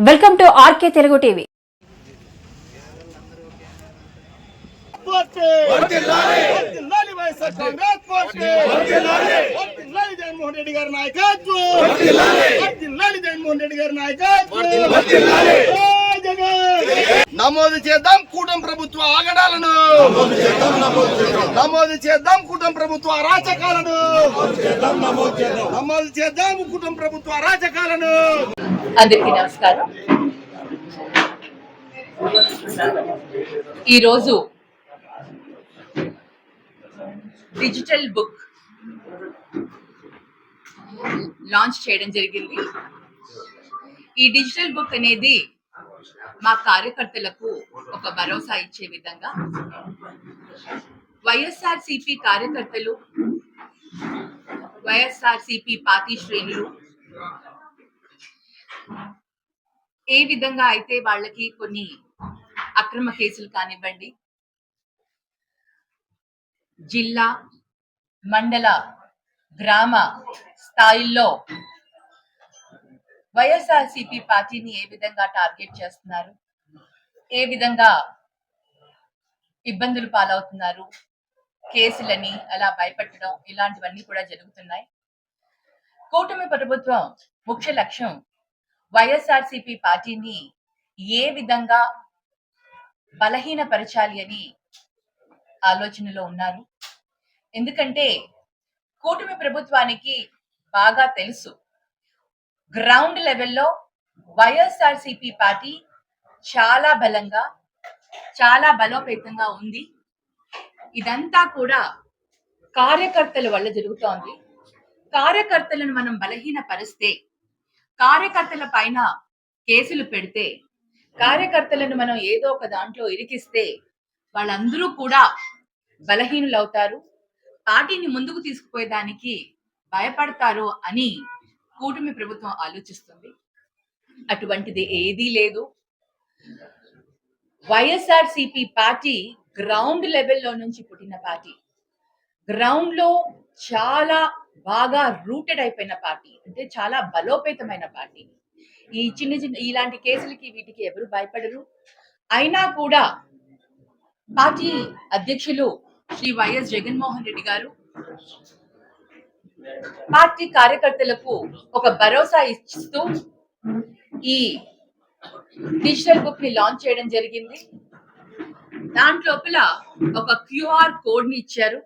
Welcome to RK Telugu TV. Jaganmohan Reddy గారి నాయకత్వం, జగన్మోహన్ రెడ్డి గారి నాయకత్వం. నమోదు చేద్దాం కూటమి ప్రభుత్వ ఆగడాలను, నమోదు చేద్దాం కూటమి ప్రభుత్వ అరాచకాలను, నమోదు చేద్దాం కూటమి ప్రభుత్వ అరాచకాలను. అందరికీ నమస్కారం. ఈరోజు డిజిటల్ బుక్ లాంచ్ చేయడం జరిగింది. ఈ డిజిటల్ బుక్ అనేది మా కార్యకర్తలకు ఒక భరోసా ఇచ్చే విధంగా వైఎస్ఆర్సిపి కార్యకర్తలు, వైఎస్ఆర్సిపి పార్టీ శ్రేణులు ఏ విధంగా అయితే వాళ్ళకి కొన్ని అక్రమ కేసులు కానివ్వండి, జిల్లా, మండల, గ్రామ స్థాయిల్లో వైఎస్ఆర్సిపి పార్టీని ఏ విధంగా టార్గెట్ చేస్తున్నారు, ఏ విధంగా ఇబ్బందులు పాలవుతున్నారు, కేసులని అలా భయపెట్టడం, ఇలాంటివన్నీ కూడా జరుగుతున్నాయి. కూటమి ప్రభుత్వం ముఖ్య లక్ష్యం వైఎస్ఆర్సిపి పార్టీని ఏ విధంగా బలహీనపరచాలి అని ఆలోచనలో ఉన్నారు. ఎందుకంటే కూటమి ప్రభుత్వానికి బాగా తెలుసు గ్రౌండ్ లెవెల్లో వైఎస్ఆర్సిపి పార్టీ చాలా బలంగా, చాలా బలోపేతంగా ఉంది. ఇదంతా కూడా కార్యకర్తల వల్ల జరుగుతోంది. కార్యకర్తలను మనం బలహీనపరిస్తే, కార్యకర్తల పైన కేసులు పెడితే, కార్యకర్తలను మనం ఏదో ఒక దాంట్లో ఇరికిస్తే వాళ్ళందరూ కూడా బలహీనులవుతారు, పార్టీని ముందుకు తీసుకుపోయేదానికి భయపడతారు అని కూటమి ప్రభుత్వం ఆలోచిస్తుంది. అటువంటిది ఏదీ లేదు. వైఎస్ఆర్సిపి పార్టీ గ్రౌండ్ లెవెల్లో నుంచి పుట్టిన పార్టీ, గ్రౌండ్ లో చాలా బాగా రూటెడ్ అయిపోయిన పార్టీ, అంటే చాలా బలోపేతమైన పార్టీ. ఈ చిన్న చిన్న ఇలాంటి కేసులకి వీటికి ఎవరు భయపడరు. అయినా కూడా పార్టీ అధ్యక్షులు శ్రీ వైఎస్ జగన్మోహన్ రెడ్డి గారు పార్టీ కార్యకర్తలకు ఒక భరోసా ఇస్తూ ఈ డిజిటల్ బుక్ ని లాంచ్ చేయడం జరిగింది. దాంట్లోపల ఒక క్యూఆర్ కోడ్ ని ఇచ్చారు.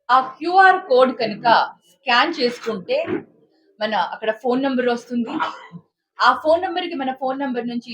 ఆ క్యూఆర్ కోడ్ కనుక స్కాన్ చేసుకుంటే మన అక్కడ ఫోన్ నంబర్ వస్తుంది. ఆ ఫోన్ నంబర్ కి మన ఫోన్ నంబర్ నుంచి